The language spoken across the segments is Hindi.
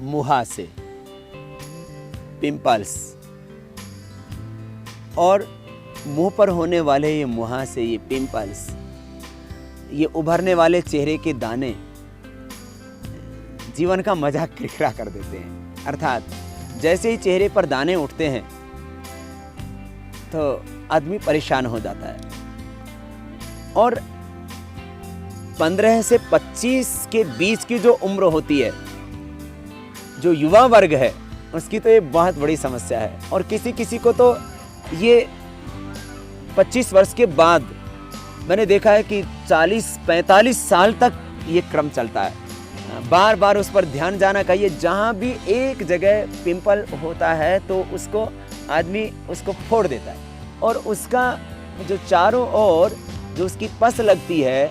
मुहासे, पिंपल्स और मुंह पर होने वाले ये मुहासे, ये पिंपल्स, ये उभरने वाले चेहरे के दाने जीवन का मजा किरकिरा कर देते हैं। अर्थात जैसे ही चेहरे पर दाने उठते हैं तो आदमी परेशान हो जाता है। और 15 से 25 के बीच की जो उम्र होती है, जो युवा वर्ग है, उसकी तो ये बहुत बड़ी समस्या है। और किसी किसी को तो ये 25 वर्ष के बाद मैंने देखा है कि 40-45 साल तक ये क्रम चलता है। बार बार उस पर ध्यान जाना चाहिए। जहाँ भी एक जगह पिंपल होता है तो उसको आदमी उसको फोड़ देता है, और उसका जो चारों ओर जो उसकी पस लगती है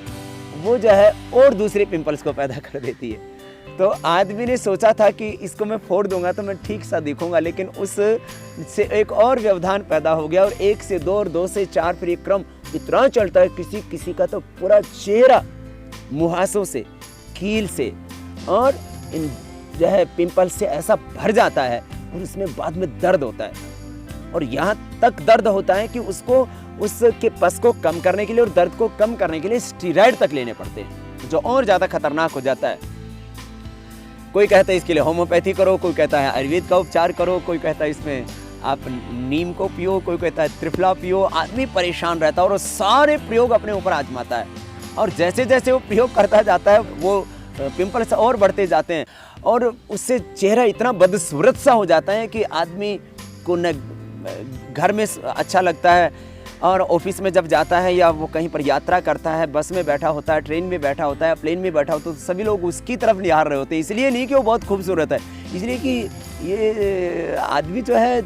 वो जो है और दूसरे पिंपल्स को पैदा कर देती है। तो आदमी ने सोचा था कि इसको मैं फोड़ दूंगा तो मैं ठीक सा दिखूंगा, लेकिन उस से एक और व्यवधान पैदा हो गया, और 1 से 2 और 2 से 4 फिर ये क्रम इतना चलता है। किसी किसी का तो पूरा चेहरा मुहासों से, कील से और इन जो है पिंपल से ऐसा भर जाता है, और उसमें बाद में दर्द होता है। और यहाँ तक दर्द होता है कि उसको उसके पस को कम करने के लिए और दर्द को कम करने के लिए स्टेरॉइड तक लेने पड़ते हैं, जो और ज़्यादा खतरनाक हो जाता है। कोई कहता है इसके लिए होम्योपैथी करो, कोई कहता है आयुर्वेद का उपचार करो, कोई कहता है इसमें आप नीम को पियो, कोई कहता है त्रिफला पियो। आदमी परेशान रहता है और वो सारे प्रयोग अपने ऊपर आजमाता है, और जैसे जैसे वो प्रयोग करता जाता है वो पिंपल्स और बढ़ते जाते हैं, और उससे चेहरा इतना बदसूरत सा हो जाता है कि आदमी को न घर में अच्छा लगता है, और ऑफिस में जब जाता है या वो कहीं पर यात्रा करता है, बस में बैठा होता है, ट्रेन में बैठा होता है, प्लेन में बैठा होता है, तो सभी लोग उसकी तरफ निहार रहे होते हैं। इसलिए नहीं कि वो बहुत खूबसूरत है, इसलिए कि ये आदमी जो है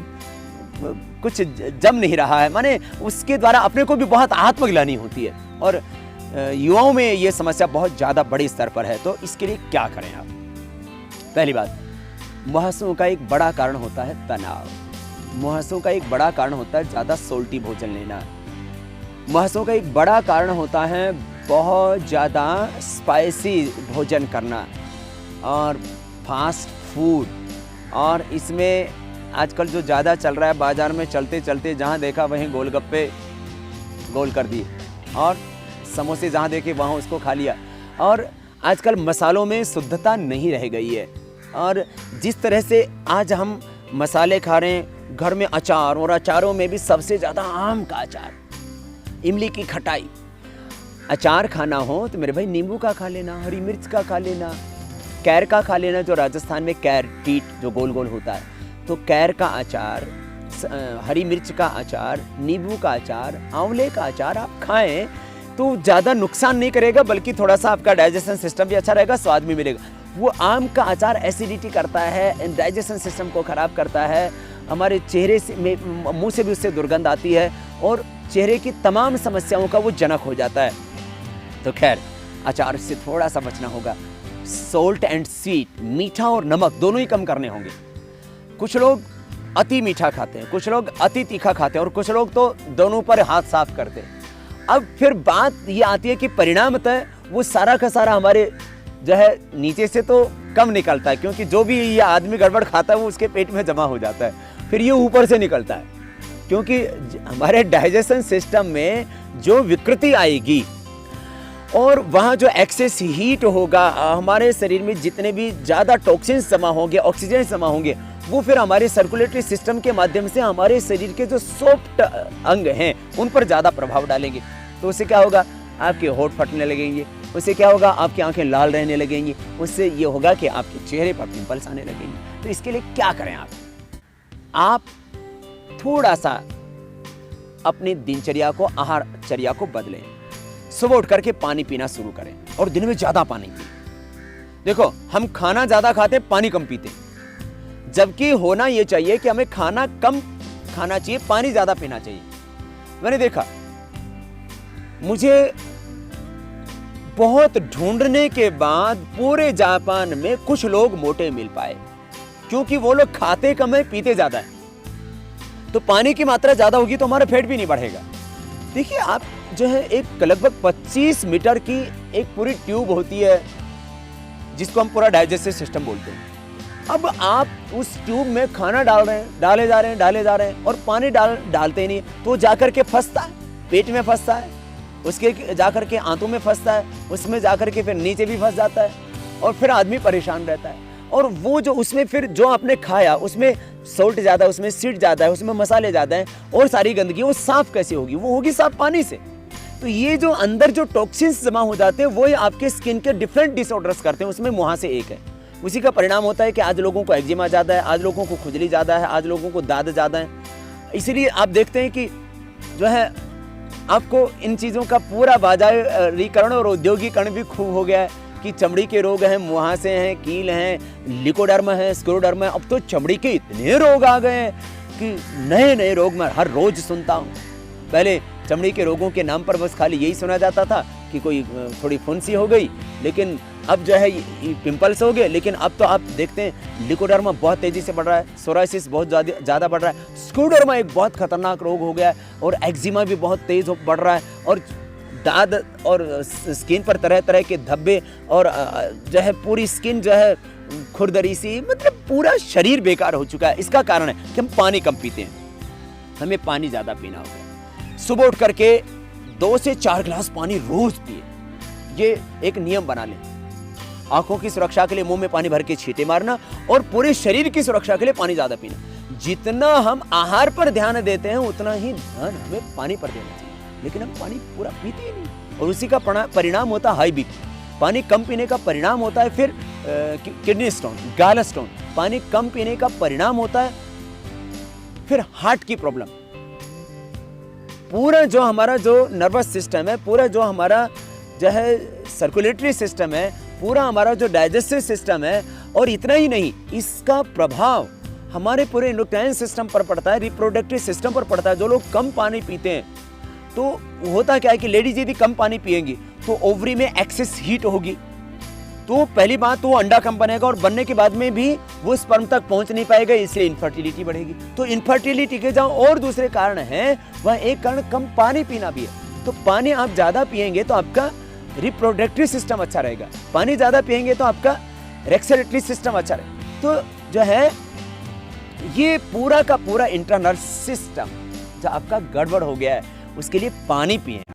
कुछ जम नहीं रहा है, माने उसके द्वारा अपने को भी बहुत आत्मग्लानि होती है। और युवाओं में ये समस्या बहुत ज़्यादा बड़े स्तर पर है। तो इसके लिए क्या करें आप? पहली बात, मुहासों का एक बड़ा कारण होता है तनाव। मुहासों का एक बड़ा कारण होता है ज़्यादा सोल्टी भोजन लेना। मुहासों का एक बड़ा कारण होता है बहुत ज़्यादा स्पाइसी भोजन करना और फास्ट फूड। और इसमें आजकल जो ज़्यादा चल रहा है, बाज़ार में चलते चलते जहाँ देखा वहीं गोलगप्पे गोल कर दिए, और समोसे जहाँ देखे वहाँ उसको खा लिया। और आजकल मसालों में शुद्धता नहीं रह गई है, और जिस तरह से आज हम मसाले खा रहे हैं, घर में अचार, और अचारों में भी सबसे ज़्यादा आम का अचार, इमली की खटाई। अचार खाना हो तो मेरे भाई नींबू का खा लेना, हरी मिर्च का खा लेना, कैर का खा लेना, जो राजस्थान में कैर टीट जो गोल गोल होता है, तो कैर का अचार, हरी मिर्च का अचार, नींबू का अचार, आंवले का अचार आप खाएं तो ज़्यादा नुकसान नहीं करेगा, बल्कि थोड़ा सा आपका डाइजेशन सिस्टम भी अच्छा रहेगा, स्वाद भी मिलेगा। वो आम का अचार एसिडिटी करता है, डाइजेशन सिस्टम को ख़राब करता है, हमारे चेहरे से मुंह से भी उससे दुर्गंध आती है, और चेहरे की तमाम समस्याओं का वो जनक हो जाता है। तो खैर, अचार से थोड़ा सा बचना होगा। सोल्ट एंड स्वीट, मीठा और नमक दोनों ही कम करने होंगे। कुछ लोग अति मीठा खाते हैं, कुछ लोग अति तीखा खाते हैं, और कुछ लोग तो दोनों पर हाथ साफ करते हैं। अब फिर बात ये आती है कि परिणामतः वो सारा का सारा हमारे जो है नीचे से तो कम निकलता है, क्योंकि जो भी ये आदमी गड़बड़ खाता है वो उसके पेट में जमा हो जाता है, फिर ये ऊपर से निकलता है। क्योंकि हमारे डाइजेशन सिस्टम में जो विकृति आएगी और वहाँ जो एक्सेस हीट होगा, हमारे शरीर में जितने भी ज़्यादा टॉक्सिन्स जमा होंगे, ऑक्सीजन जमा होंगे, वो फिर हमारे सर्कुलेटरी सिस्टम के माध्यम से हमारे शरीर के जो सॉफ्ट अंग हैं उन पर ज़्यादा प्रभाव डालेंगे। तो उससे क्या होगा? आपके होंठ फटने लगेंगे, उससे क्या होगा? आपकी आंखें लाल रहने लगेंगी, उससे ये होगा कि आपके चेहरे पर पिंपल्स आने लगेंगे। तो इसके लिए क्या करें आप थोड़ा सा अपनी दिनचर्या को, आहारचर्या को बदलें। सुबह उठ करके पानी पीना शुरू करें, और दिन में ज़्यादा पानी पिए। देखो, हम खाना ज़्यादा खाते, पानी कम पीते, जबकि होना ये चाहिए कि हमें खाना कम खाना चाहिए, पानी ज़्यादा पीना चाहिए। मैंने देखा, मुझे बहुत ढूंढने के बाद पूरे जापान में कुछ लोग मोटे मिल पाए, क्योंकि वो लोग खाते कम है, पीते ज़्यादा है। तो पानी की मात्रा ज़्यादा होगी तो हमारा पेट भी नहीं बढ़ेगा। देखिए, आप जो है एक लगभग 25 मीटर की एक पूरी ट्यूब होती है, जिसको हम पूरा डाइजेस्टिव सिस्टम बोलते हैं। अब आप उस ट्यूब में खाना डाल रहे हैं, डाले जा रहे हैं और पानी डालते ही नहीं, तो जाकर के फंसता है, पेट में फंसता है, उसके जाकर के आंतों में फंसता है, उसमें जाकर के फिर नीचे भी फंस जाता है और फिर आदमी परेशान रहता है। और वो जो उसमें फिर जो आपने खाया उसमें सॉल्ट ज़्यादा है, उसमें सीड ज़्यादा है, उसमें मसाले ज़्यादा हैं और सारी गंदगी, वो साफ़ कैसे होगी? वो होगी साफ़ पानी से। तो ये जो अंदर जो टॉक्सिन्स जमा हो जाते हैं वो आपके स्किन के डिफरेंट डिसऑर्डर्स करते हैं, उसमें मुहासे एक है। उसी का परिणाम होता है कि आज लोगों को एक्जिमा ज़्यादा है, आज लोगों को खुजली ज़्यादा है, आज लोगों को दाद ज़्यादा है। इसीलिए आप देखते हैं कि जो है आपको इन चीज़ों का पूरा बाजारीकरण और औद्योगिकरण भी खूब हो गया है कि चमड़ी के रोग हैं, मुहासे हैं, कील हैं, लिकोडर्मा है, स्क्लेरोडर्मा है। अब तो चमड़ी के इतने रोग आ गए हैं कि नए नए रोग मैं हर रोज सुनता हूँ। पहले चमड़ी के रोगों के नाम पर बस खाली यही सुना जाता था कि कोई थोड़ी फुंसी हो गई, लेकिन अब जो है पिंपल्स हो गए। लेकिन अब तो आप देखते हैं लिकोडर्मा बहुत तेज़ी से बढ़ रहा है, सोराइसिस बहुत ज़्यादा बढ़ रहा है, स्क्लेरोडर्मा एक बहुत खतरनाक रोग हो गया है और एक्जिमा भी बहुत तेज़ बढ़ रहा है और दाद और स्किन पर तरह तरह के धब्बे और जो है पूरी स्किन जो है खुरदरी सी, मतलब पूरा शरीर बेकार हो चुका है। इसका कारण है कि हम पानी कम पीते हैं, हमें पानी ज़्यादा पीना होगा। सुबह उठ करके 2 से 4 गिलास पानी रोज पिए, ये एक नियम बना लें। आंखों की सुरक्षा के लिए मुंह में पानी भर के छींटे मारना और पूरे शरीर की सुरक्षा के लिए पानी ज़्यादा पीना। जितना हम आहार पर ध्यान देते हैं उतना ही ध्यान हमें पानी पर देना चाहिए, लेकिन हम पानी पूरा पीते ही नहीं और उसी का परिणाम होता है हाई बीपी। पानी कम पीने का परिणाम होता है फिर किडनी स्टोन, गॉल स्टोन। पानी कम पीने का परिणाम होता है फिर हार्ट की प्रॉब्लम। पूरा जो हमारा जो नर्वस सिस्टम है, पूरा जो हमारा जो है सर्कुलेटरी सिस्टम है, पूरा हमारा जो डाइजेस्टिव सिस्टम है, और इतना ही नहीं, इसका प्रभाव हमारे पूरे एंडोक्राइन सिस्टम पर पड़ता है, रिप्रोडक्टिव सिस्टम पर पड़ता है। जो लोग कम पानी पीते हैं तो होता क्या है कि लेडीज यदि कम पानी पिएंगी तो ओवरी में एक्सेस हीट होगी, तो पहली बात तो वो अंडा कम बनेगा और बनने के बाद में भी वो स्पर्म तक पहुंच नहीं पाएगा, इसलिए इनफर्टिलिटी बढ़ेगी। तो इनफर्टिलिटी के जहाँ और दूसरे कारण हैं, वहाँ एक कारण कम पानी पीना भी है। तो पानी आप ज़्यादा पिएंगे तो आपका रिप्रोडक्टिव सिस्टम अच्छा रहेगा, पानी ज़्यादा पिएंगे तो आपका रेस्पिरेटरी सिस्टम अच्छा रहेगा। तो जो है ये पूरा का पूरा इंटरनल सिस्टम जो आपका गड़बड़ हो गया है, उसके लिए पानी पिएं।